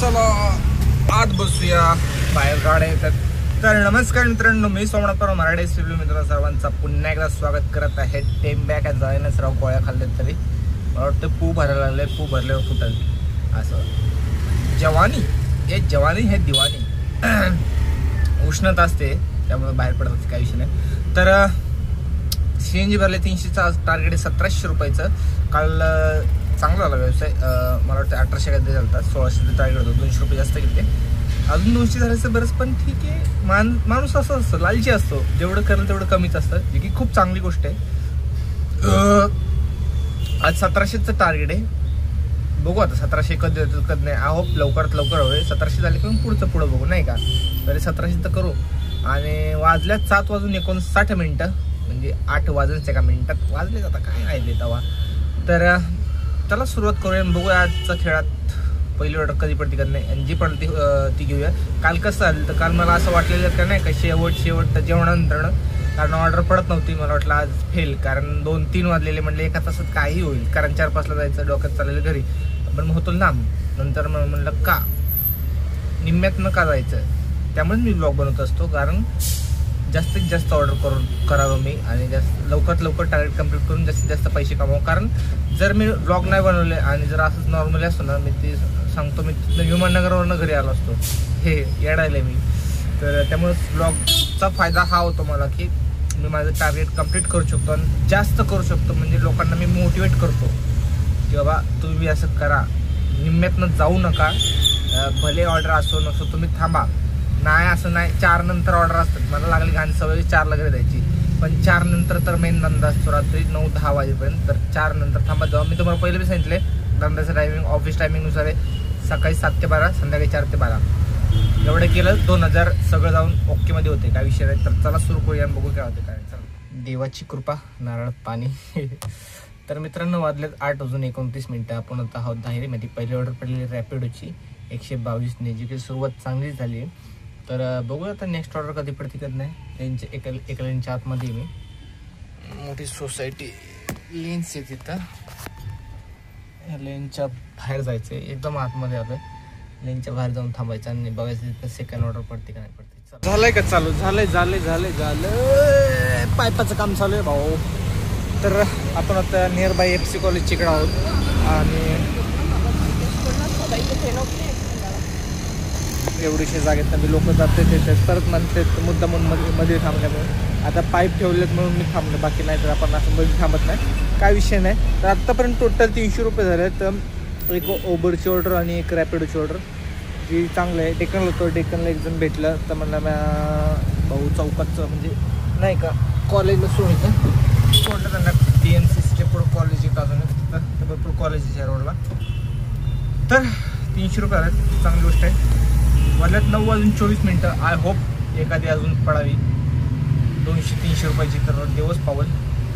चला आत बसूया, बाहेर गाड्या येतात. तर नमस्कार मित्रांनो, मी सोमनाथ परब मराठी सिव्हिल मित्र सर्वांचा पुन्हा एकदा स्वागत करत आहे. टेम्बॅक जायनच राव, गोळ्या खाल्ल्यात तरी मला वाटतं पू भरायला लागले, पू भरल्यावर फुटल असं. जवानी हे दिवाणी उष्णता असते त्यामुळे बाहेर पडतात, काही विषय नाही. तर CNG भरले 300चा टार्गेट आहे 1700 रुपयाचं. काल चांगला झाला व्यवसाय, मला वाटतं 1800 काहीतरी झाला, 1600 टार्गेट होतं, 200 रुपये जास्त घेतले. अजून 200 झाल्याचं बरंच, पण ठीक आहे. माणूस असं असतं, लालची असतो, जेवढं करेल तेवढं कमीच असतं, जे की खूप चांगली गोष्ट आहे. आज 1700चं टार्गेट आहे. बघू आता 1700 कधी येतं कधी नाही. आहोप लवकरात लवकर हवे. 1700 झाले की पुढं बघू, नाही का? तरी 1700 तर करू. आणि वाजल्यात 7:59 म्हणजे 8 वाजून एका मिनिटात वाजले. आता काय राहिले तेव्हा. तर चला सुरुवात करूया, बघूया आजच्या खेळात पहिली ऑर्डर कधी पडते कधी नाही, आणि जी पडते ती घेऊया. काल कसं झालं तर काल मला असं वाटलेलं का नाही का शेवट जेवणानंतर, कारण ऑर्डर पडत नव्हती. मला वाटलं आज फेल, कारण 2-3 वाजलेले. म्हणले एका तासात काही होईल, कारण 4-5ला जायचं, डोक्यात चाललेलं घरी. पण मग होतो लांब. नंतर मग म्हणलं का निम्म्यातनं का जायचं. त्यामुळेच मी ब्लॉग बनवत असतो, कारण जास्तीत जास्त ऑर्डर करावं मी, आणि जास्त लवकरात लवकर टार्गेट कंप्लीट करून जास्तीत जास्त पैसे कमावं. कारण जर मी ब्लॉग नाही बनवले आणि जर असंच नॉर्मली असतो ना, मी ते सांगतो, मी विमाननगरवरनं घरी आलो असतो, हे येडायला मी. तर त्यामुळे ब्लॉगचा फायदा हा होतो मला, की मी माझं टार्गेट कंप्लीट करू शकतो आणि जास्त करू शकतो. म्हणजे लोकांना मी मोटिवेट करतो की बाबा तुम्ही असं करा, निम्म्यातनं जाऊ नका. भले ऑर्डर असो नसो तुम्ही थांबा. नाही असं नाही, 4 नंतर ऑर्डर असतात. मला लागली घाण सवय 4ला घरी द्यायची, पण 4 नंतर तर मेन धंदा असतो रात्री 9-10 वाजेपर्यंत. तर 4 नंतर थांबा. जेव्हा मी तुम्हाला पहिले बी सांगितले, धंद्याचं टायमिंग ऑफिस टायमिंगनुसार आहे. सकाळी 7 ते 12, संध्याकाळी 4 ते 12. एवढं केलं 2000 सगळं जाऊन ओके मध्ये होते, काय विषय नाही. तर चला सुरू करूया आणि बघू काय होते काय. चला, देवाची कृपा, नारळात पाणी. तर मित्रांनो, वाजलेत 8:29. आपण आता आहोत धायरीमध्ये. पहिली ऑर्डर पडलेली रॅपिडोची 122 ने, जी सुरुवात चांगली झाली आहे. तर बघूया आता नेक्स्ट ऑर्डर कधी पडते कधी नाही. त्यांच्या एका लेनच्या आतमध्ये मी, मोठी सोसायटी लेन्स आहे तिथं. या लेनच्या बाहेर जायचं, एकदम आतमध्ये आलं. लेनच्या बाहेर जाऊन थांबायचं आणि बघायचं तिथं सेकंड ऑर्डर पडते का नाही पडते. झालंय का चालू? झालंय पाईपाचं काम चालू आहे भाऊ. तर आपण आता नियर बाय FC कॉलेजच्या इकडे आहोत, आणि एवढीशे जागेत मी लोक जाते ते परत म्हणते मुद्दा म्हणून मध्ये थांबल्यामुळे. आता पाईप ठेवलेत म्हणून मी थांबलो, बाकी नाही तर आपण असं मध्ये थांबत नाही, काय विषय नाही. तर आत्तापर्यंत टोटल 300 रुपये झाले. तर एक ओबरची ऑर्डर आणि एक रॅपिडोची ऑर्डर, जी चांगलं आहे. डेक्कनला होतो, डेक्कनला एक जण भेटलं तर म्हणलं भाऊ चौकातचं म्हणजे नाही का कॉलेजला सोडायचं सोडलं त्यांना. TNCCचे पुढं कॉलेज एक अजून तिथं भरपूर कॉलेजच्या रोडला. तर 300 रुपये आले, चांगली गोष्ट आहे. वाजल्यात 9:24. आय होप एखादी अजून पडावी 200-300 रुपयाची, तर दिवस पावल.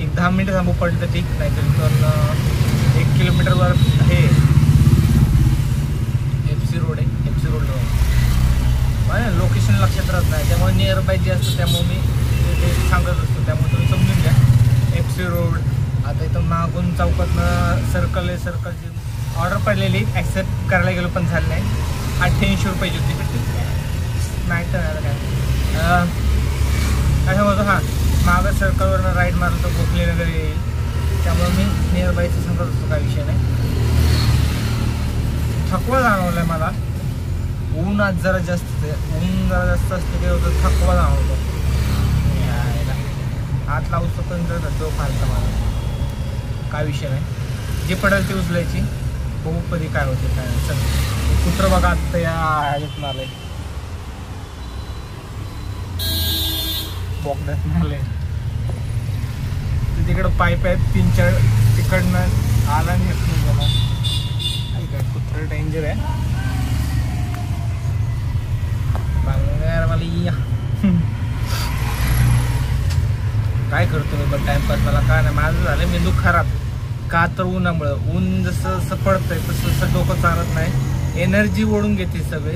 एक 10 मिनिटं थांबू पडली तर ठीक, नाहीतरी पण 1 किलोमीटरवर हे FC रोड आहे. FC रोडला माझ्या लोकेशन लक्षात राहत नाही, त्यामुळे नियर बाय जे असतं त्यामुळे मी ते सांगत असतो. त्यामुळे तुम्ही समजून घ्या. FC road. आता इथं मागून चौकातनं सर्कल आहे, सर्कलची ऑर्डर पडलेली ॲक्सेप्ट करायला गेलो पण झालं नाही. 88 रुपयाची होती, नाही तर काय होतं. हां, मागं सर्कलवरनं राईट मारलं तर गोखलेनगर येईल, त्यामुळे मी नियर बायचं सांगत असतो, काय विषय नाही. थकवा जाणवला आहे मला. ऊन आज जरा जास्त असते, काय होतं थकवा जाणवतो. हात लावतो पण जो फालता मला, काय विषय नाही. जे पडेल ती उचलायची, बघू कधी काय होते काय नाही. चल, कुत्र बघा आता या ह्याच्यात मारलंय, बॉक्स मारले. तिकडं पाईप आहेत 3-4, तिकडनं आला आणि येत नाही मला. काय कुत्र डेंजर आहे. बांगणार मला या काय करतो मी बघ टाइमपास. मला काय नाही, माझं झालं मेंदू खराब. का तर उन्हामुळं. ऊन जसं पडतंय तसं डोकं चालत नाही, एनर्जी ओढून घेते सगळे.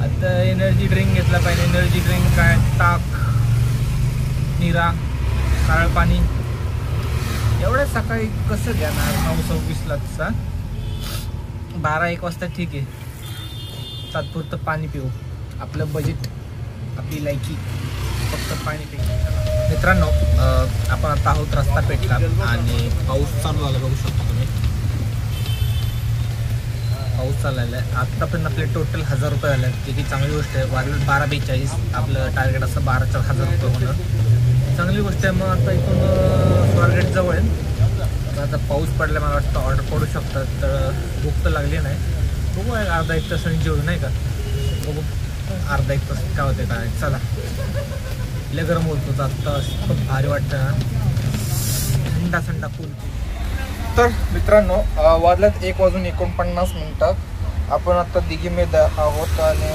आता एनर्जी ड्रिंक घेतला पाहिजे. एनर्जी ड्रिंक काय, ताक, निरा, काळ पाणी, एवढ्या सकाळी कसं घेणार? 9:26 तसा 12-1 वाजता ठीक आहे. तात्पुरतं पाणी पिऊ. आपलं बजेट, आपली लायकी फक्त पाणी पिऊ. मित्रांनो, आपण आता आहोत रस्ता पेटला आणि पाऊस चालू झाला, बघू शकतो तुम्ही. पाऊस चाललेला आहे. आत्तापर्यंत आपले टोटल 1000 रुपये झाले आहेत, जी की चांगली गोष्ट आहे. 1242 आपलं टार्गेट असं 12,000 रुपये होणं चांगली गोष्ट आहे. मग आता इथून स्वारगेट जवळ आहे. आता पाऊस पडला, मला वाटतं ऑर्डर पडू शकतात. तर भूक तर लागली नाही. बघू अर्धा एक तासाने जेवू नाही का, बघू अर्धा एक तास काय होते काय. चला, लय गरम होतो आत्ता, खूप भारी वाटतं ना, थंडा थंडा कूल. तर मित्रांनो, वाजल्यात 1:49. आपण आता दिघीमध्ये आहोत आणि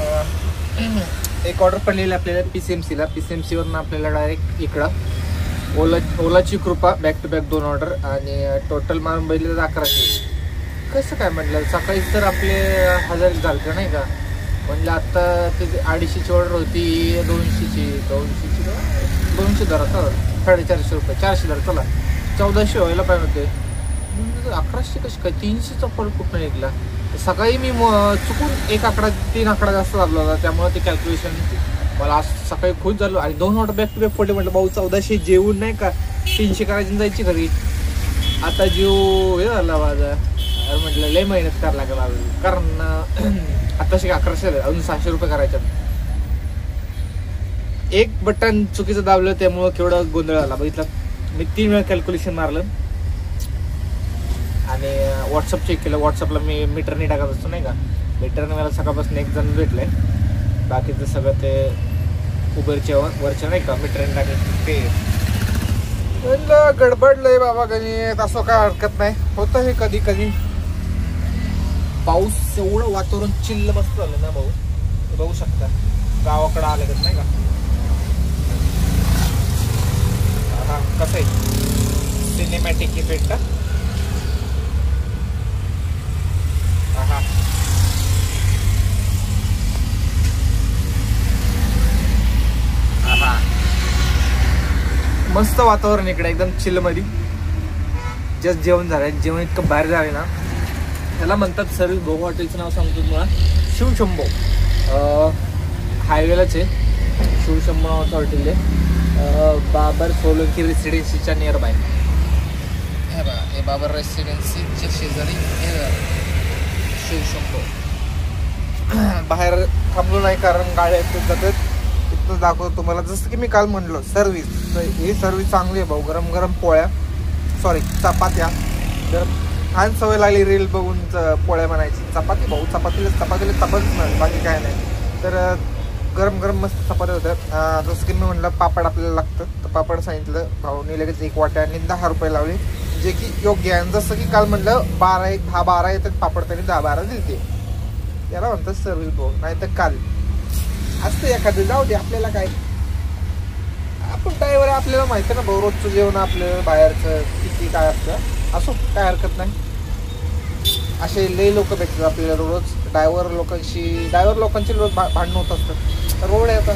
एक ऑर्डर पडलेली आपल्याला PCMCला. PCMCवरनं आपल्याला डायरेक्ट इकडं ओलाची कृपा बॅक टू बॅक 2 ऑर्डर आणि टोटल मारून बघितलं तर 1100. कसं काय म्हटलं, सकाळी तर आपले 1000 झालं नाही का. म्हटलं आत्ता ते 250ची ऑर्डर होती, 200 धरा, चला 450 रुपये, 400 धरा, चला 1400 व्हायला पाहिजे होते. 1100 कशी काय, 300चा फरक कुठं निघला. सकाळी मी चुकून 1 आकडा 3 आकडा जास्त झाला होता, त्यामुळे ते कॅल्क्युलेशन मला आज सकाळी खुश झालो. आणि 2 ऑर्डर बॅक टू बॅक पडले. म्हटलं भाऊ 1400 जेवून नाही का 300 करायची जायची घरी. आता जीव हे झाला माझा. म्हटलं लय मेहनत करायला लागेल, कारण आताशी 1100 अजून 600 रुपये करायच्यात. एक बटन चुकीचं दाबलं त्यामुळं केवढं गोंधळ झाला बघितलं. मी 3 वेळा कॅल्क्युलेशन मारलं आणि व्हॉट्सअप चेक केलं. व्हॉट्सअपला मी मीटरने टाकत असतो नाही का. मीटरने मला सकाळपासून एक जण भेटलंय, बाकीचं सगळं ते उबरच्या वरच्या नाही का मीटरने टाकलं ते. गडबडलंय बाबा गणित, असं काय हरकत नाही, होतं हे कधी कधी. पाऊस एवढं वातावरण चिल्ल मस्त झालं ना भाऊ, बघू शकता गावाकडं आलं का नाही का. हा कसं आहे सिनेमॅटिक इफेक्ट का. हा मस्त वातावरण इकडे एकदम चिल्ल मध्ये. जस्ट जेवण झालं, जेवण इतकं बाहेर झालं ना. त्याला म्हणतात सर्विस भाऊ, हॉटेलचं नाव सांगतो तुम्हाला, शिवशंभो. हायवेलाच आहे, शिवशंभो नावाचं हॉटेल आहे. बाबर सोलंकी रेसिडेन्सीच्या नियर बाय. हे बघा, हे बाबर रेसिडेन्सीच्या शेजारी हे शिवशंभो. बाहेर थांबलो नाही कारण गाड्या जातात. इथं दाखवतो तुम्हाला. जसं की मी काल म्हणलो सर्विस, तर ही सर्विस चांगली आहे भाऊ. गरम गरम पोळ्या, सॉरी चपात्या. जर छान सवय लागली रील बघून पोळ्या बनायची. चपाती भाऊ, चपातीला चपातीच नाही, बाकी काय नाही. तर गरम गरम मस्त चपात्या होत्या. जसं की मी म्हणलं पापड आपल्याला लागतं, तर पापड सांगितलं भाऊनी, लगेच 1 वाट्या आणि 10 रुपये लावले, जे की योग्य आहे. जसं की काल म्हणलं 10-12 येतात पापड, त्यांनी 10-12 दिलते. याला म्हणतात सर्विस भाऊ. नाही तर काल असतं एखादं, जाऊ दे आपल्याला काय, आपण ड्रायव्हर आहे, आपल्याला माहिती आहे ना भाऊ. रोजचं जेवण आपलं बाहेरचं किती काय असतं, असो काय हरकत नाही. असे लई लोक भेटतात आपल्याला रोज. ड्रायव्हर लोकांची रोज भांडणं होत असतात. रोड आहे आता,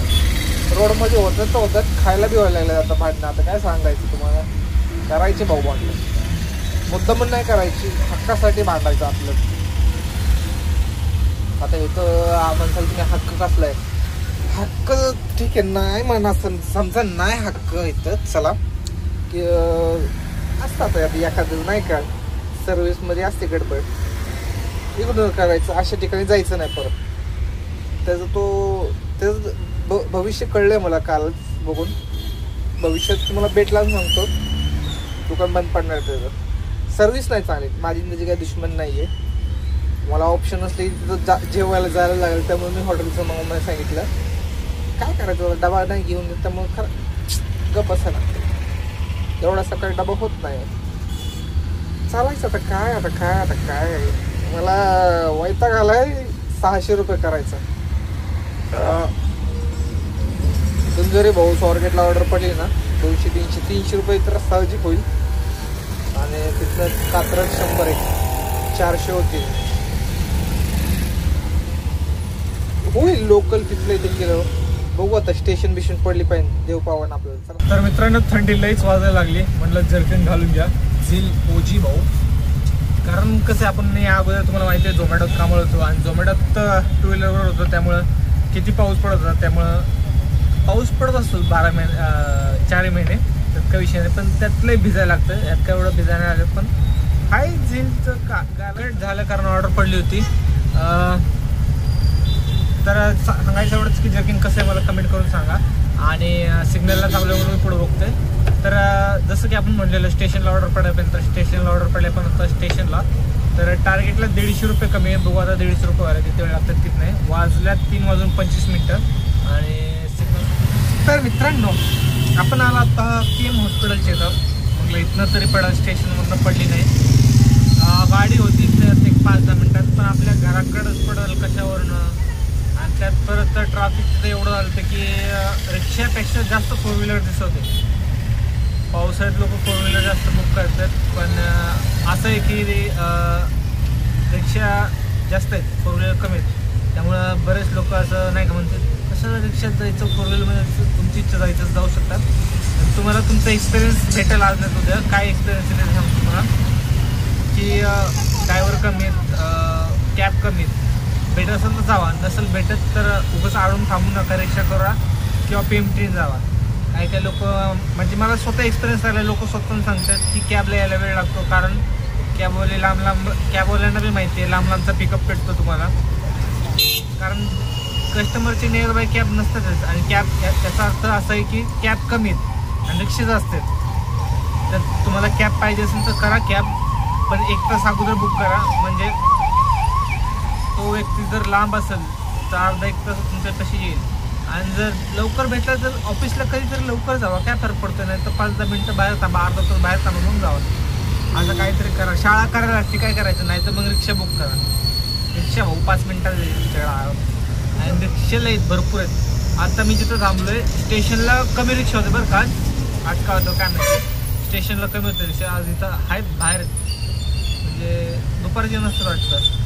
रोडमध्ये होतं तर होतात, खायला बी व्हायला लागलं आता भांडणं. आता काय सांगायचं तुम्हाला, करायचे भाऊ भांडणं, मुद्दामून नाही करायची, हक्कासाठी भांडायचं आपलं. आता इथं म्हणसाल तुम्ही हक्क कसला आहे, हक्क ठीक आहे नाही म्हणा, समजा नाही हक्क इथं. चला की असतात एखादं नाही का सर्विसमध्ये असते गडबड, इग्नोर करायचं, अशा ठिकाणी जायचं नाही परत. त्याचं भविष्य कळलंय मला कालच बघून. भविष्यात तुम्हाला भेटलाच सांगतो, दुकान बंद पडणार. त्याचं सर्विस नाही चांगली. माझी त्याची काही दुश्मन नाही आहे. मला ऑप्शन असले तिथं जेवायला जायला लागेल, त्यामुळे मी हॉटेलचं नाव नाही सांगितलं. काय करायचं, डबा नाही घेऊन येत, त्यामुळे खरं गप्प बसायला लागतं. एवढा सकाळी डबा होत नाही, चालायचं. आता काय मला वैताग आलाय 600 रुपये करायचा. इथून जरी भाऊ स्वारगेटला ऑर्डर पडली ना 200-300 रुपये तर साहजिक होईल. आणि तिथलं कात्रज 100 400 होतील, होईल लोकल तिथलं इथे केलं. बघू आता स्टेशन बिशन पडली पाहिजे, देव पावन आपल्याला. तर मित्रांनो थंडी लईच वाजायला लागली, म्हटलं जर्किन घालून घ्या. झील ओजी भाऊ कारण कसं आपण या अगोदर तुम्हाला माहिती आहे झोमॅटोत कामाला होतो आणि झोमॅटोत 2 व्हीलरवर होतो, त्यामुळं किती पाऊस पडत होता, त्यामुळं पाऊस पडत असतो 4 महिने, त्यात काही विषय नाही, पण त्यातलंही भिजायला लागतं, यात काय एवढं भिजायला लागतं, पण हाय झेलचं गालट झालं कारण ऑर्डर पडली होती. तर सांगायचं एवढंच की जर्किंग कसं आहे मला कमेंट करून सांगा. आणि सिग्नलला थांबल्यावर मी पुढे बघतोय. तर जसं की आपण म्हणलेलं स्टेशनला ऑर्डर पडायपर्यंत स्टेशनला ऑर्डर पडल्यापर्यंत स्टेशनला तर टार्गेटला 150 रुपये कमी आहे. बघू आता 150 रुपये व्हायला किती वेळ लागतात किती नाही. वाजल्यात 3:25 आणि सिग्नल. तर मित्रांनो आपण आला आता KM हॉस्पिटलच्या इथं. म्हटलं इथनं तरी पडा, स्टेशनमधनं पडली नाही. गाडी होती त्यात एक 5-10 मिनिटात, पण आपल्या घराकडंच पडल कशावरनं. आणि त्यात परत ट्रॅफिक एवढं झालं होतं की रिक्षापेक्षा जास्त 4 व्हीलर दिसत होते. पावसाळ्यात लोक 4 व्हीलर जास्त बुक करतात, पण असं आहे की रिक्षा जास्त आहेत, 4 व्हीलर कमी आहेत. त्यामुळं बरेच लोक असं नाही का म्हणतात कसं रिक्षात जायचं, 4 व्हीलरमध्ये तुमची इच्छा जायचं जाऊ शकतात. तुम्हाला तुमचा एक्सपिरियन्स भेटेल आज नाही उद्या. काय एक्सपिरियन्स आहे सांगतो तुम्हाला की ड्रायव्हर कमी आहेत, कॅब कमी आहेत. भेटत असेल तर जावा, नसेल भेटत तर उगाच आडून थांबू नका, रिक्षा करा किंवा PMTने जावा. काही लोक म्हणजे मला स्वतः एक्सपिरियन्स आला, लोक स्वतःहून सांगतात की कॅबला यायला वेळ लागतो, कारण कॅबवाले लांब कॅबवाल्यांना बी माहिती आहे लांबचा पिकअप भेटतो तुम्हाला, कारण कस्टमरचे नियर बाय कॅब नसतातच. आणि कॅब त्याचा अर्थ असा आहे की कॅब कमी आहेत आणि रिक्षाच असतात. तर तुम्हाला कॅब पाहिजे असेल तर करा कॅब, पण 1 तास अगोदर बुक करा. म्हणजे तो व्यक्ती जर लांब असेल तर अर्धा-1 तास तुमच्या कशी येईल. आणि जर लवकर भेटला तर ऑफिसला कधीतरी लवकर जावा, काय फरक पडतो. नाही तर 5-10 मिनटं बाहेर थांबा, अर्धा तास बाहेर थांबा मग जावा. असं काहीतरी करा. शाळा करायला लागते, काय करायचं, नाही तर मग रिक्षा बुक करा. रिक्षा भाऊ 5 मिनिटात शाळा. आणि रिक्षाला आहेत भरपूर आहेत. आता मी जिथं थांबलो आहे स्टेशनला कमी रिक्षा होते बरं का, आज का होतं काय माहिती, स्टेशनला कमी होतं रिक्षा. आज इथं आहेत बाहेर, म्हणजे दुपारचे नसतं वाटतं.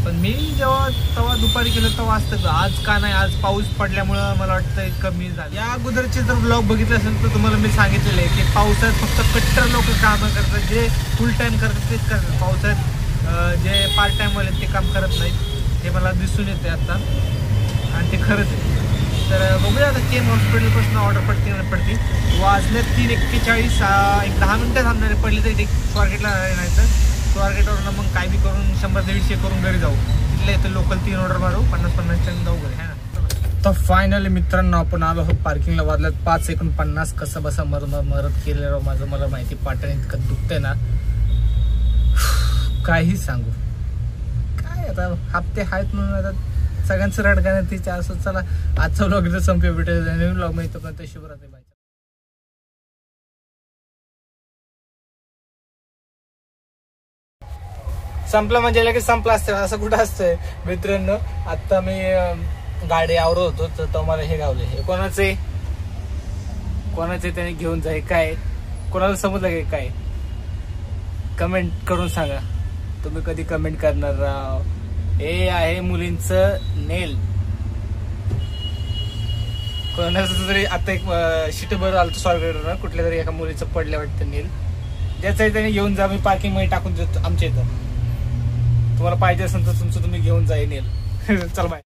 पण मी तेव्हा दुपारी केलं तेव्हा असतं. आज का नाही, आज पाऊस पडल्यामुळं मला वाटतं कमी झालं. या अगोदरचे जर ब्लॉग बघितले असेल तर तुम्हाला मी सांगितलेलं आहे की पावसाळ्यात फक्त कट्टर लोक कामं करतात, जे फुल टाईम करतात तेच करतात. पावसाळ्यात जे पार्ट टाईमवाले ते काम करत नाहीत, हे मला दिसून येते आता, आणि ते खरंच आहे. तर बघूया आता KM हॉस्पिटलपासून ऑर्डर पडते. वाजले 3:41. एक 10 मिनटं थांबणारे पडली तर एक स्वारगेटला नाही तर स्वारगेटवरून मग काय बी करून 100-150 करून घरी जाऊ. तिथल्या इथं लोकल 3 ऑर्डर मारू, 50-50 जाऊ घरी, है ना. तर फायनली मित्रांनो आपण आलो आहोत पार्किंगला. वाजल्यात 5:50. कसं बसा मरत केलेलं माझं मला माहिती. पाटण इतकं दुखतंय ना, काही सांगू. काय आता हप्ते आहेत म्हणून आता सगळ्यांचं रडगाणं तिच्या असं. चला आजचा व्लॉग इथं संपे, भेटेल नवीन व्लॉग मध्ये. तोपर्यंत शुभरात्री. संपलं म्हणजे लगेच संपलं असतं असं कुठं असतंय मित्रांनो. आता मी गाडी आवरत होतो तर मला हे गावले. हे कोणाचे त्याने घेऊन जाय, काय कोणाला समजलं काय काय कमेंट करून सांगा. तुम्ही कधी कमेंट करणार राव. हे आहे मुलींचं नेल. कोणाचं तरी आता एक शिटभर आलं स्वारगेटवर, कुठल्या तरी एका मुलीचं पडलं वाटतं नेल. ज्याचं त्याने घेऊन जा, मी पार्किंग मध्ये टाकून देतो आमच्या इथं. तुम्हाला पाहिजे असेल तर तुमचं तुम्ही घेऊन जा नेल. चल बाय.